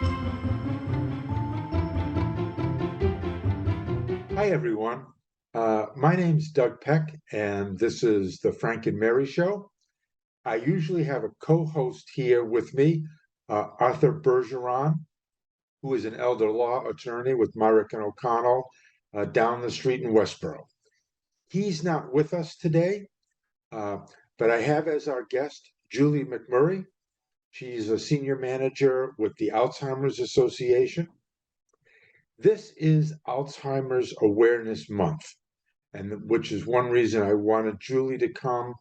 Hi, everyone. My name's Doug Peck, and this is the Frank and Mary Show. I usually have a co-host here with me, Arthur Bergeron, who is an elder law attorney with Myrick and O'Connell down the street in Westborough. He's not with us today, uh, but I have as our guest Julie McMurray. She's a senior manager with the Alzheimer's Association. This is Alzheimer's Awareness Month, and which is one reason I wanted Julie to come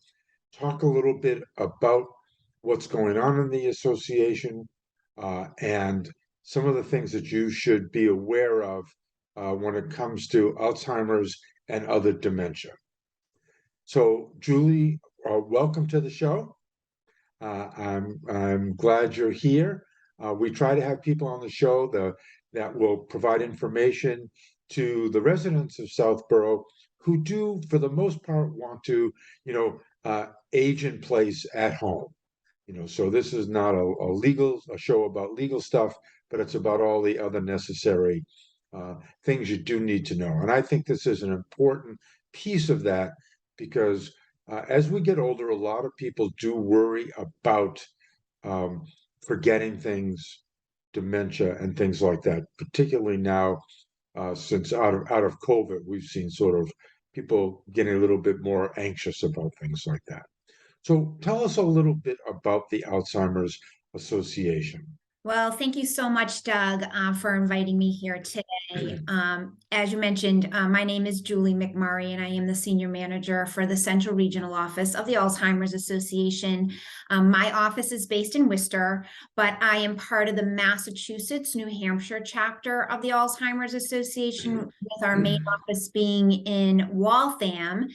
talk a little bit about what's going on in the association and some of the things that you should be aware of when it comes to Alzheimer's and other dementia. So, Julie, welcome to the show. I'm glad you're here. We try to have people on the show that will provide information to the residents of Southborough who do, for the most part, want to, age in place at home. So this is not a show about legal stuff, but it's about all the other necessary things you do need to know. And I think this is an important piece of that because as we get older, a lot of people do worry about forgetting things, dementia, and things like that. Particularly now, since out of COVID, we've seen sort of people getting a little bit more anxious about things like that. So, tell us a little bit about the Alzheimer's Association. Well, thank you so much, Doug, for inviting me here today. As you mentioned, my name is Julie McMurray, and I am the Senior Manager for the Central Regional Office of the Alzheimer's Association. My office is based in Worcester, but I am part of the Massachusetts, New Hampshire chapter of the Alzheimer's Association, with our main office being in Waltham.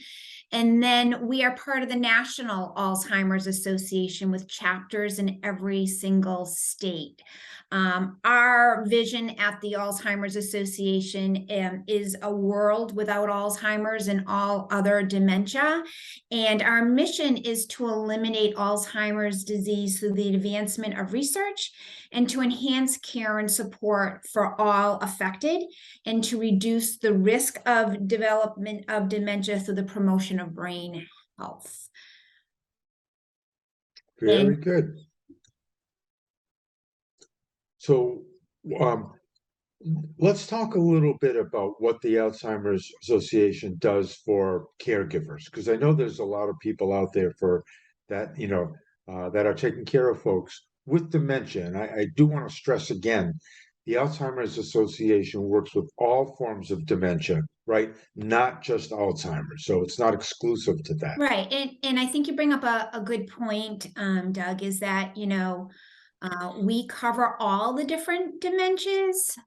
And then we are part of the National Alzheimer's Association with chapters in every single state. Our vision at the Alzheimer's Association is a world without Alzheimer's and all other dementia. And our mission is to eliminate Alzheimer's disease through the advancement of research and to enhance care and support for all affected and to reduce the risk of development of dementia through the promotion of brain health. Very good. So let's talk a little bit about what the Alzheimer's Association does for caregivers, because I know there's a lot of people out there for that, that are taking care of folks with dementia. And I do want to stress again, the Alzheimer's Association works with all forms of dementia, right? Not just Alzheimer's. So it's not exclusive to that. Right. And I think you bring up a good point, Doug, is that, we cover all the different dementias.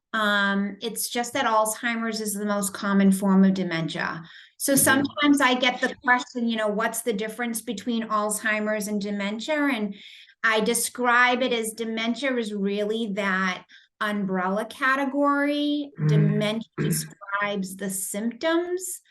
It's just that Alzheimer's is the most common form of dementia. So sometimes I get the question, what's the difference between Alzheimer's and dementia? And I describe it as dementia is really that umbrella category. Dementia describes the symptoms.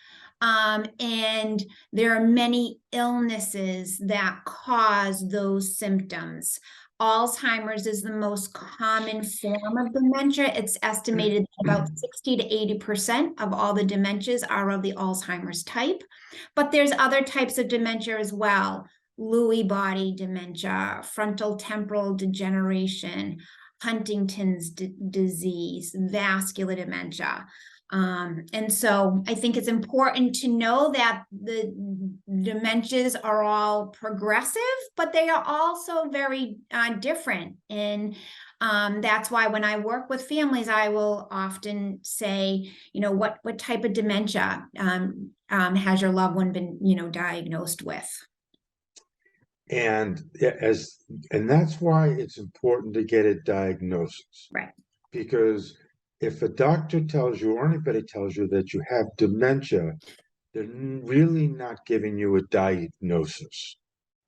And there are many illnesses that cause those symptoms. Alzheimer's is the most common form of dementia. It's estimated about 60 to 80% of all the dementias are of the Alzheimer's type. But there's other types of dementia as well. Lewy body dementia, frontal temporal degeneration, Huntington's disease, vascular dementia. And so I think it's important to know that the dementias are all progressive, but they are also very different. And that's why when I work with families, I will often say, what type of dementia has your loved one been, diagnosed with? And that's why it's important to get a diagnosis. Right. Because if a doctor tells you or anybody tells you that you have dementia, they're really not giving you a diagnosis.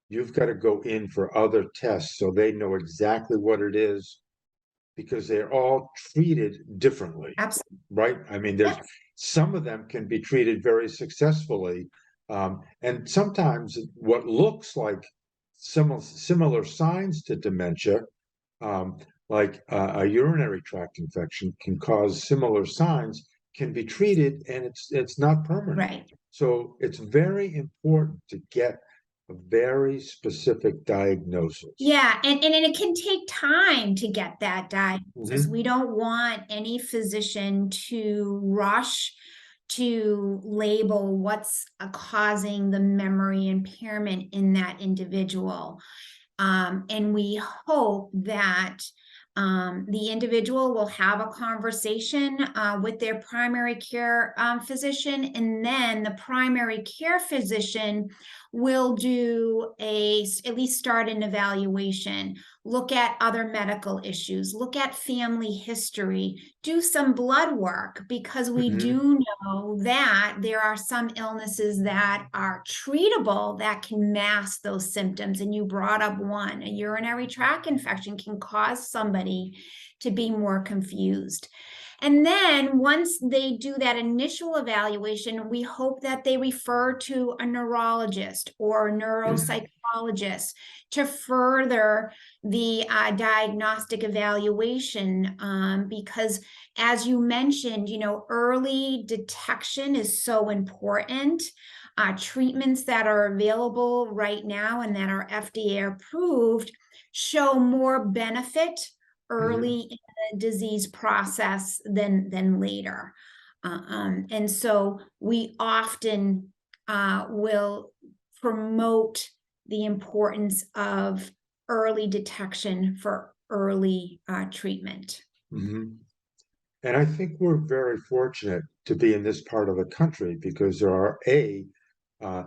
You've got to go in for other tests so they know exactly what it is, because they're all treated differently. Absolutely. Right? I mean, there's some of them can be treated very successfully. And sometimes what looks like similar signs to dementia like a urinary tract infection can cause similar signs, can be treated, and it's not permanent. Right. So it's very important to get a very specific diagnosis. Yeah, and it can take time to get that diagnosis. Mhm. We don't want any physician to rush to label what's causing the memory impairment in that individual. And we hope that the individual will have a conversation with their primary care physician, and then the primary care physician will do at least start an evaluation, look at other medical issues, look at family history, do some blood work, because we Mhm. do know that there are some illnesses that are treatable that can mask those symptoms. And you brought up one, a urinary tract infection can cause somebody to be more confused. And then once they do that initial evaluation, we hope that they refer to a neurologist or a neuropsychologist to further the diagnostic evaluation, because as you mentioned, early detection is so important. Treatments that are available right now and that are FDA approved show more benefit Mhm. early in the disease process than later. And so we often will promote the importance of early detection for early treatment. Mhm. And I think we're very fortunate to be in this part of the country because there are uh,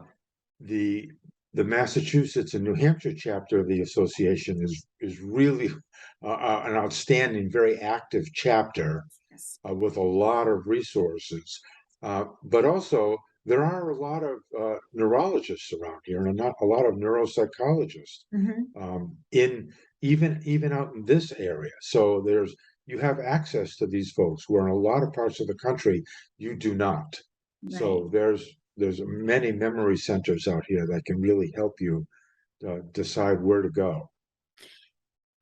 the the Massachusetts and New Hampshire chapter of the association is really an outstanding, very active chapter Yes. with a lot of resources. But also, there are a lot of neurologists around here, and not a lot of neuropsychologists Mhm. in even out in this area. So you have access to these folks, where in a lot of parts of the country you do not. Right. So there's many memory centers out here that can really help you decide where to go.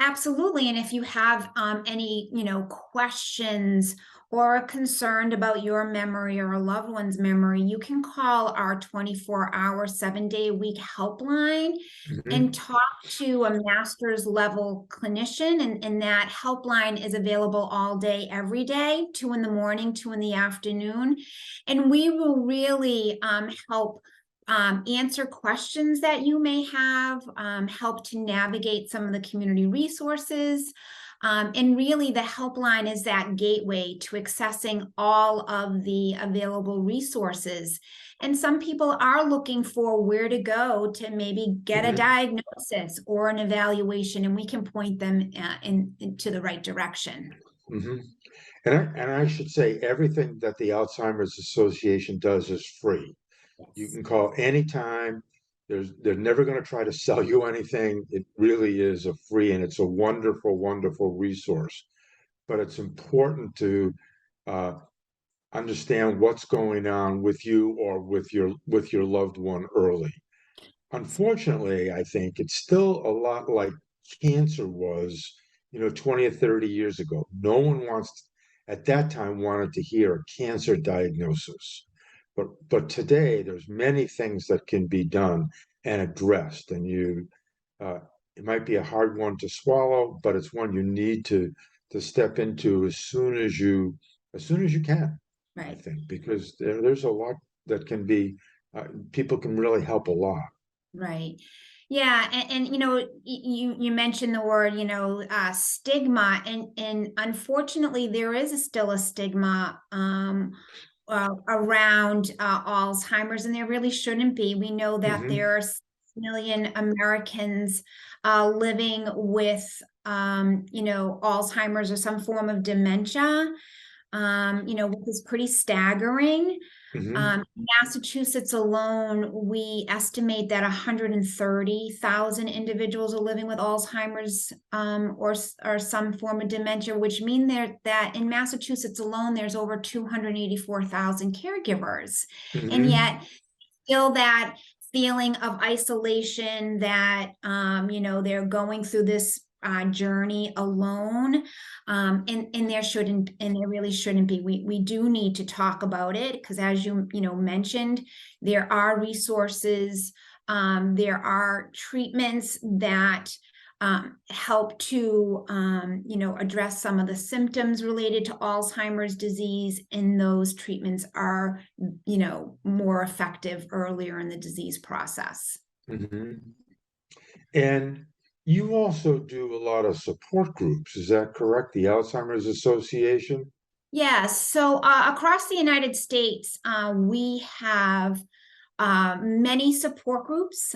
Absolutely. And if you have any, questions or are concerned about your memory or a loved one's memory, you can call our 24-hour, 7-day-a-week helpline and Mhm. talk to a master's level clinician. And that helpline is available all day, every day, 2 in the morning, 2 in the afternoon. And we will really help answer questions that you may have, help to navigate some of the community resources. And really, the helpline is that gateway to accessing all of the available resources. And some people are looking for where to go to maybe get a Mhm. diagnosis or an evaluation, and we can point them into the right direction. Mhm. And I should say everything that the Alzheimer's Association does is free. You Yes. can call anytime. They're never going to try to sell you anything. It really is a free, and it's a wonderful, wonderful resource. But it's important to uh, understand what's going on with you or with your loved one early. Unfortunately, I think it's still a lot like cancer was, 20 or 30 years ago. No one at that time wanted to hear a cancer diagnosis. But today there's many things that can be done and addressed. And uh, it might be a hard one to swallow, but it's one you need to step into as soon as you can, I Right. think, because there's a lot that can be people can really help a lot. Right. Yeah, and you mentioned the word, stigma, and unfortunately, there is still a stigma around Alzheimer's, and there really shouldn't be. We know that Hmm. there are 6 million Americans living with, Alzheimer's or some form of dementia, which is pretty staggering. Hmm. Massachusetts alone, we estimate that 130,000 individuals are living with Alzheimer's or some form of dementia, which mean that in Massachusetts alone, there's over 284,000 caregivers. And Hmm. yet, still that feeling of isolation that, they're going through this journey alone. And there really shouldn't be. We do need to talk about it, because as you mentioned, there are resources, there are treatments that help to address some of the symptoms related to Alzheimer's disease, and those treatments are more effective earlier in the disease process. Mhm. And you also do a lot of support groups, is that correct? The Alzheimer's Association? Yes, so across the United States, we have many support groups.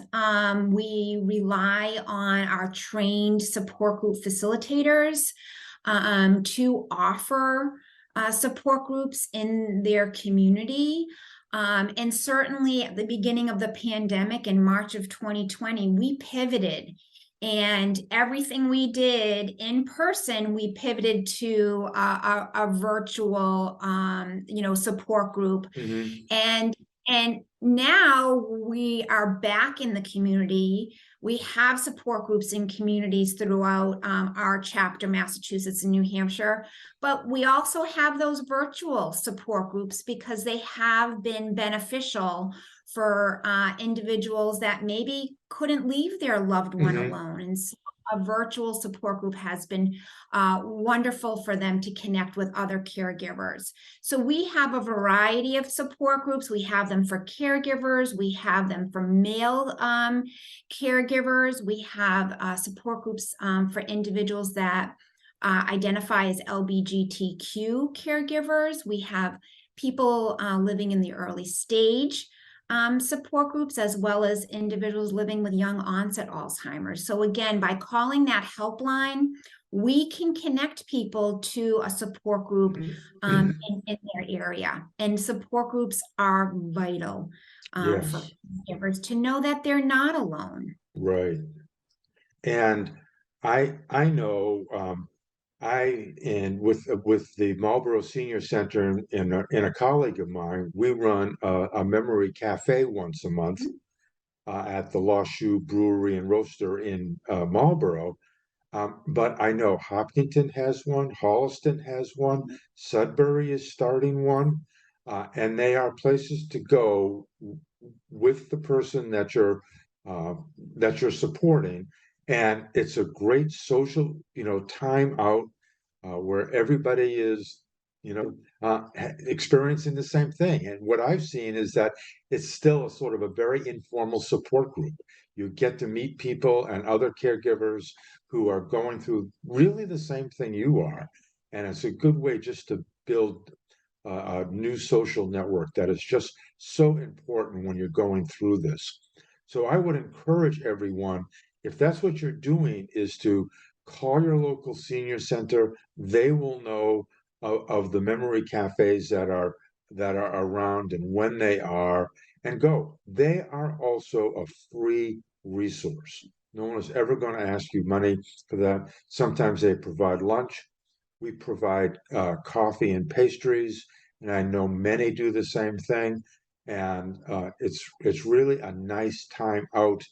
We rely on our trained support group facilitators to offer support groups in their community. And certainly at the beginning of the pandemic in March of 2020, we pivoted. And everything we did in person, we pivoted to a virtual, support group. Mhm. And now we are back in the community. We have support groups in communities throughout our chapter, Massachusetts and New Hampshire, but we also have those virtual support groups because they have been beneficial for individuals that maybe couldn't leave their loved one Mhm. alone. And so a virtual support group has been wonderful for them to connect with other caregivers. So we have a variety of support groups. We have them for caregivers. We have them for male caregivers. We have support groups for individuals that identify as LGBTQ caregivers. We have people living in the early stage support groups, as well as individuals living with young onset Alzheimer's. So again, by calling that helpline, we can connect people to a support group in their area. And support groups are vital for Yes, caregivers to know that they're not alone. right. And I know and with the Marlborough Senior Center and a colleague of mine, we run a memory cafe once a month at the Lost Shoe Brewery and Roaster in Marlborough. But I know Hopkinton has one, Holliston has one, Sudbury is starting one, and they are places to go with the person uh, that you're supporting, and it's a great social, time out where everybody is, experiencing the same thing. And what I've seen is that it's still a sort of a very informal support group. You get to meet people and other caregivers who are going through really the same thing you are. And it's a good way just to build a new social network that is just so important when you're going through this. So I would encourage everyone, if that's what you're doing, is to call your local senior center. They will know of the memory cafes that are around and when they are, and go. They are also a free resource. No one is ever going to ask you money for that. Sometimes they provide lunch. We provide coffee and pastries, and I know many do the same thing. And it's really a nice time out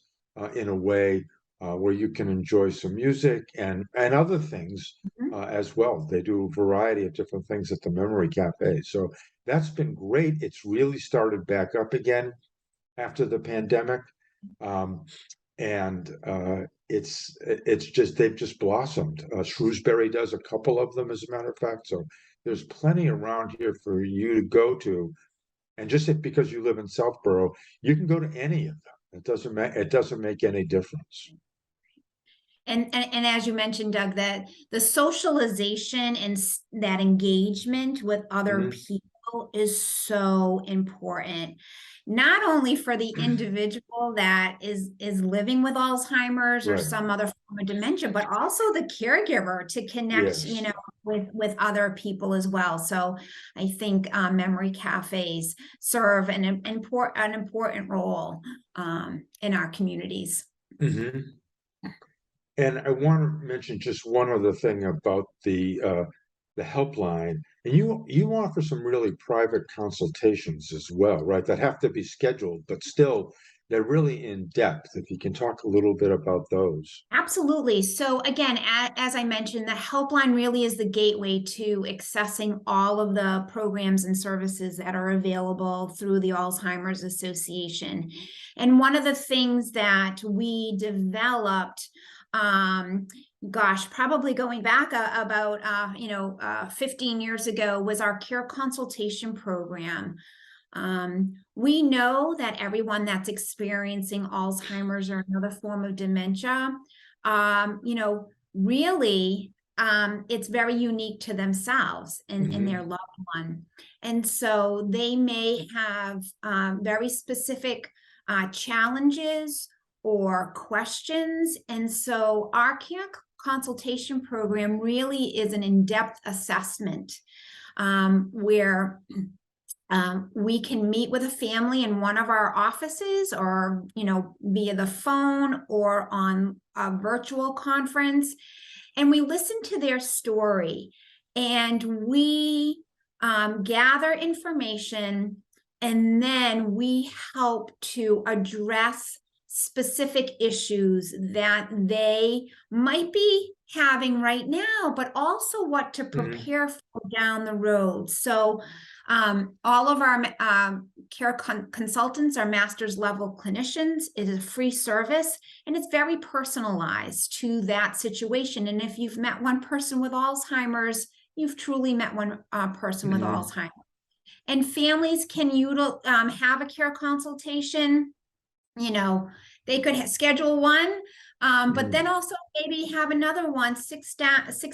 in a way where you can enjoy some music and other things as well. They do a variety of different things at the Memory Cafe. So that's been great. It's really started back up again after the pandemic. Um, and it's just they've just blossomed. Shrewsbury does a couple of them, as a matter of fact. So there's plenty around here for you to go to, and just because you live in Southborough, you can go to any of them. It doesn't make any difference. And as you mentioned, Doug, that the socialization and that engagement with other Mhm. people is so important, not only for the individual that is living with Alzheimer's or Right. some other form of dementia, but also the caregiver to connect, Yes. with other people as well. So I think memory cafes serve an important role in our communities. Mhm. And I want to mention just one other thing about the helpline. And you offer some really private consultations as well, right? That have to be scheduled, but still they're really in depth. If you can talk a little bit about those. Absolutely. So again, as I mentioned, the helpline really is the gateway to accessing all of the programs and services that are available through the Alzheimer's Association. And one of the things that we developed, probably going back about 15 years ago, was our care consultation program. We know that everyone that's experiencing Alzheimer's or another form of dementia, really, it's very unique to themselves and their loved one. And so they may have very specific challenges or questions. And so our care consultation program really is an in-depth assessment where we can meet with a family in one of our offices, or via the phone or on a virtual conference, and we listen to their story, and we gather information, and then we help to address specific issues that they might be having right now, but also what to prepare for down the road. So all of our care consultants are master's level clinicians. It is a free service, and it's very personalized to that situation. And if you've met one person with Alzheimer's, you've truly met one person with Alzheimer's. And families can have a care consultation. They could schedule one, but then also maybe have another one 6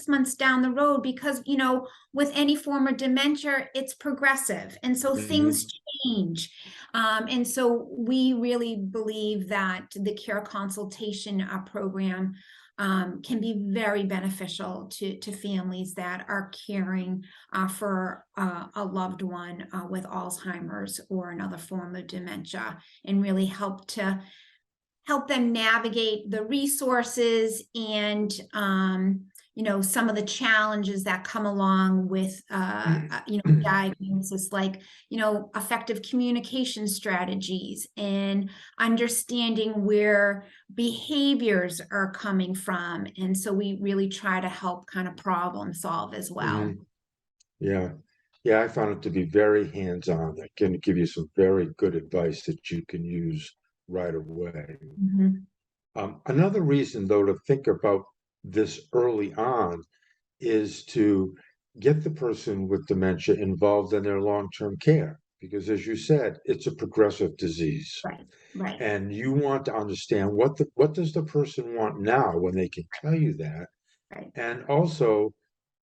months down the road, because, with any form of dementia, it's progressive. And so things change. And so we really believe that the care consultation program can be very beneficial to families that are caring for a loved one with Alzheimer's or another form of dementia, and really help them navigate the resources and some of the challenges that come along with diagnosis, like effective communication strategies and understanding where behaviors are coming from. And so we really try to help kind of problem solve as well. Yeah, I found it to be very hands-on. That can give you some very good advice that you can use right away. Another reason, though, to think about this early on is to get the person with dementia involved in their long-term care, because, as you said, it's a progressive disease. Right. And you want to understand what does the person want now when they can tell you that, and also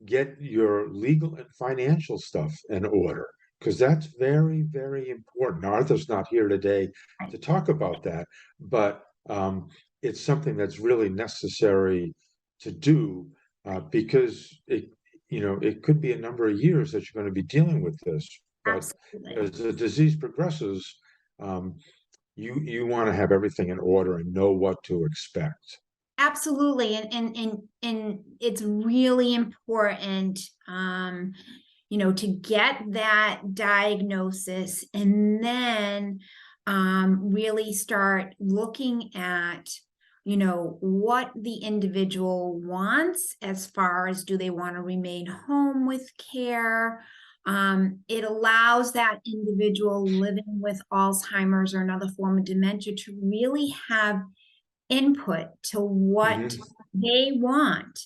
get your legal and financial stuff in order, because that's very, very important. Now, Arthur's not here today to talk about that, but it's something that's really necessary to do, because it could be a number of years that you're going to be dealing with this. But as the disease progresses, you want to have everything in order and know what to expect. Absolutely. And it's really important, to get that diagnosis, and then really start looking at, what the individual wants, as far as, do they want to remain home with care? It allows that individual living with Alzheimer's or another form of dementia to really have input to what they want.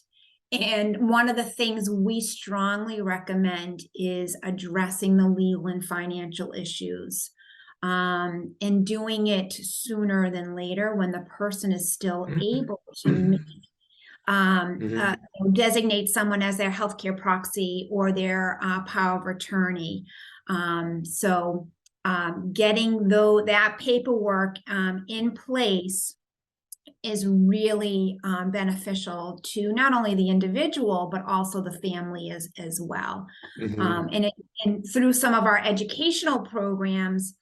And one of the things we strongly recommend is addressing the legal and financial issues, and doing it sooner than later, when the person is still able to designate someone as their healthcare proxy or their power of attorney. So getting that paperwork in place is really beneficial to not only the individual, but also the family as well. And through some of our educational programs,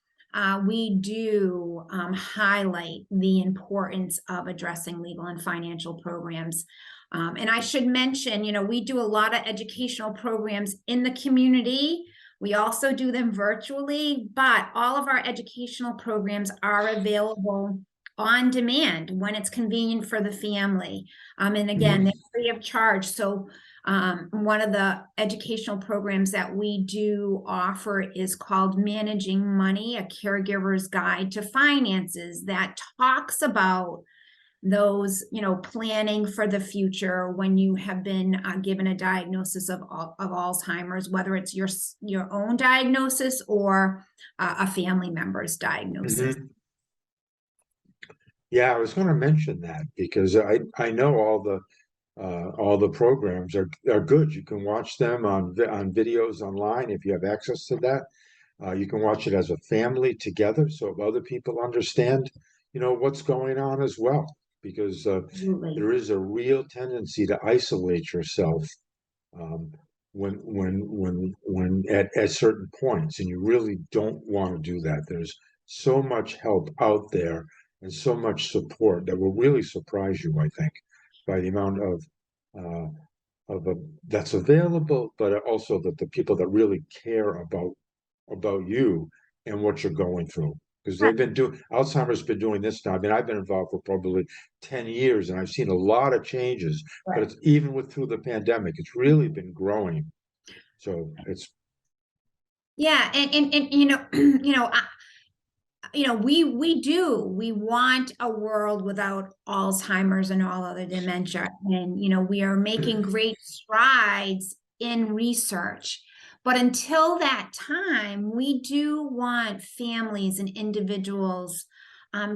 we do highlight the importance of addressing legal and financial programs. And I should mention, we do a lot of educational programs in the community, We also do them virtually, but all of our educational programs are available on demand when it's convenient for the family. And again, they're free of charge. So one of the educational programs that we do offer is called Managing Money, a Caregiver's Guide to Finances, that talks about those, planning for the future when you have been given a diagnosis of Alzheimer's, whether it's your own diagnosis or a family member's diagnosis. Yeah, I was going to mention that because I know all the programs are good. You can watch them on videos online if you have access to that. You can watch it as a family together, so other people understand, what's going on as well. Because there is a real tendency to isolate yourself when at certain points, and you really don't want to do that. There's so much help out there and so much support that will really surprise you, I think, by the amount uh, that's available, but also that the people that really care about you and what you're going through. Because Alzheimer's been doing this now. I mean, I've been involved for probably 10 years and I've seen a lot of changes, but it's even through the pandemic, it's really been growing. So it's. Yeah. And we want a world without Alzheimer's and all other dementia. And, we are making great strides in research. But until that time, we do want families and individuals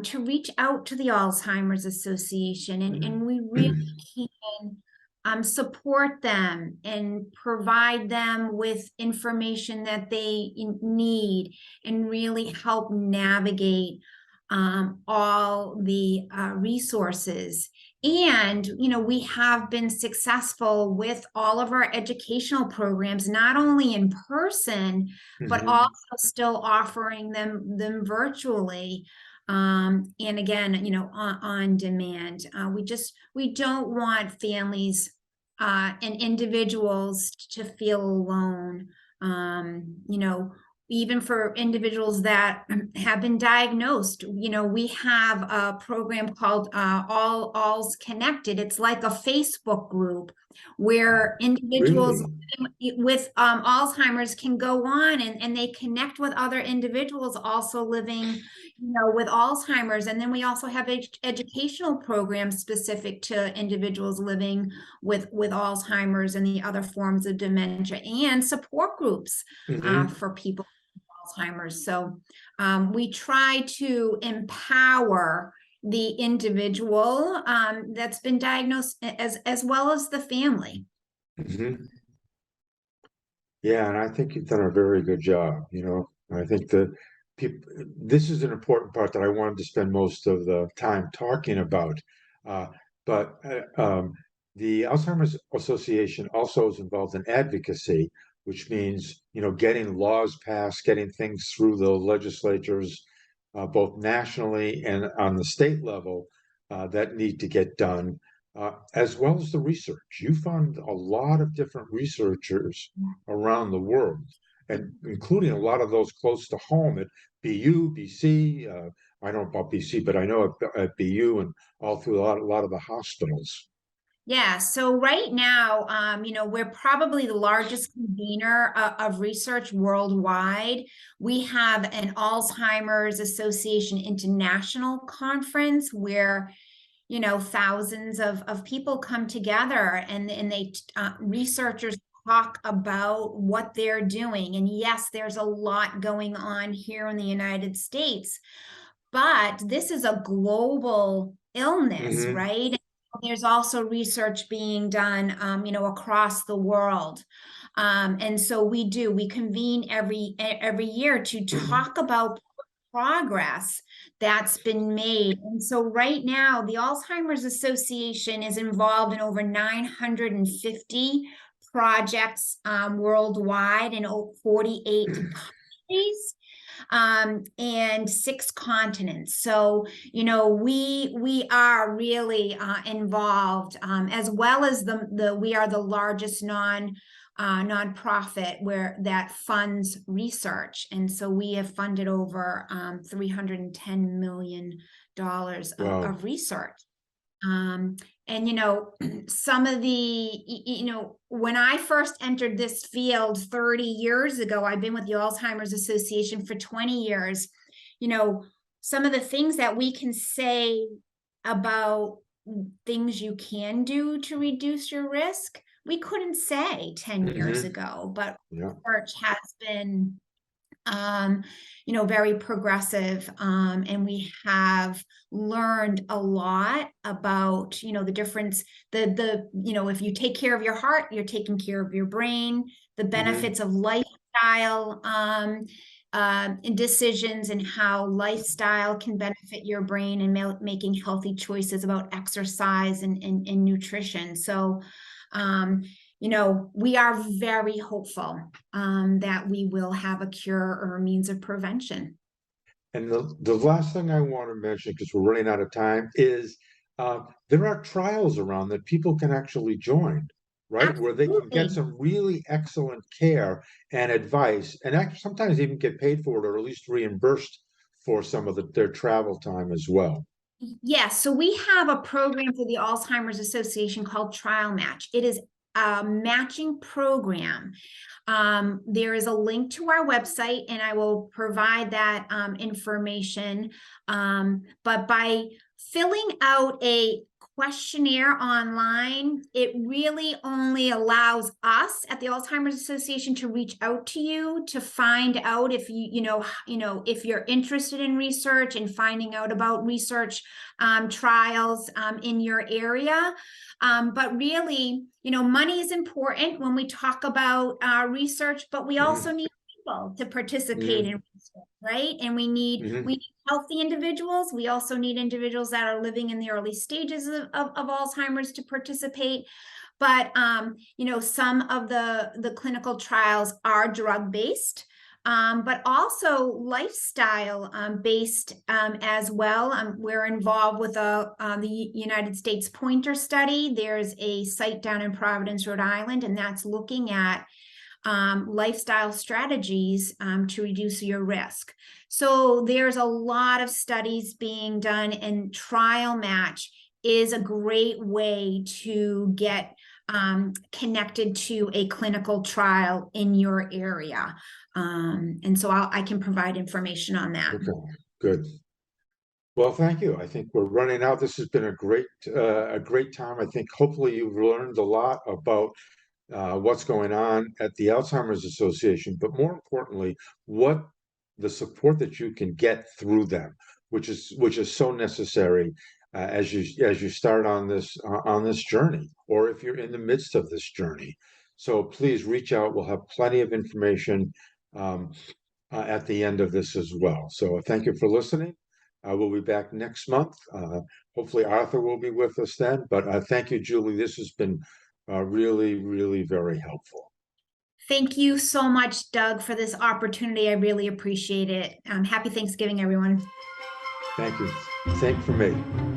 to reach out to the Alzheimer's Association, and we really can support them and provide them with information that they need and really help navigate all the resources. And, we have been successful with all of our educational programs, not only in person, but also still offering them virtually. And again, on demand. We don't want families and individuals to feel alone. Even for individuals that have been diagnosed, we have a program called All's Connected. It's like a Facebook group where individuals with Alzheimer's can go on and they connect with other individuals also living, with Alzheimer's. And then we also have educational programs specific to individuals living with Alzheimer's and the other forms of dementia, and support groups for people with Alzheimer's. So we try to empower the individual that's been diagnosed as well as the family. Yeah, and I think you've done a very good job. I think that this is an important part that I wanted to spend most of the time talking about. But the Alzheimer's Association also is involved in advocacy, which means, getting laws passed, getting things through the legislatures, both nationally and on the state level, that need to get done. As well as the research. You fund a lot of different researchers around the world, and including a lot of those close to home at BU, BC. I don't know about BC, but I know at BU and all through a lot of the hospitals. Yeah, so right now, we're probably the largest convener of research worldwide. We have an Alzheimer's Association International Conference where thousands of people come together and they researchers talk about what they're doing. And yes, there's a lot going on here in the United States, but this is a global illness, right? There's also research being done, across the world. And so we convene every year to talk about progress that's been made. And so right now, the Alzheimer's Association is involved in over 950 projects worldwide in 48 countries. and 6 continents. So, we are really involved, as well as we are the largest nonprofit where that funds research. And so we have funded over $310 million Wow. of research. And some of when I first entered this field 30 years ago, I've been with the Alzheimer's Association for 20 years. Some of the things that we can say about things you can do to reduce your risk, we couldn't say 10 years ago, but research has been very progressive. And we have learned a lot about, the difference, if you take care of your heart, you're taking care of your brain, the benefits of lifestyle, and decisions, and how lifestyle can benefit your brain, and making healthy choices about exercise and nutrition. So, we are very hopeful that we will have a cure or a means of prevention. And the last thing I want to mention, because we're running out of time, is there are trials around that people can actually join, right? Absolutely. Where they can get some really excellent care and advice, and actually sometimes even get paid for it, or at least reimbursed for some of their travel time as well. Yes, so we have a program for the Alzheimer's Association called Trial Match. It is a matching program. There is a link to our website, and I will provide that information. But by filling out a questionnaire online, it really only allows us at the Alzheimer's Association to reach out to you to find out if if you're interested in research and finding out about research trials in your area. But really, money is important when we talk about research, but we also need people to participate in research, right? And we need healthy individuals. We also need individuals that are living in the early stages of Alzheimer's to participate. But some of the clinical trials are drug-based, but also lifestyle based as well. We're involved with the United States Pointer Study. There's a site down in Providence, Rhode Island, and that's looking at lifestyle strategies to reduce your risk. So there's a lot of studies being done, and Trial Match is a great way to get connected to a clinical trial in your area. And so I can provide information on that. Okay, good. Well, thank you. I think we're running out. This has been a great time. I think hopefully you've learned a lot about what's going on at the Alzheimer's Association, but more importantly, what the support that you can get through them, which is so necessary as you start on this journey, or if you're in the midst of this journey. So please reach out. We'll have plenty of information at the end of this as well. So thank you for listening. We'll be back next month. Hopefully Arthur will be with us then. But thank you, Julie. This has been really, really very helpful. Thank you so much, Doug, for this opportunity. I really appreciate it. Happy Thanksgiving, everyone. Thank you. Same for me.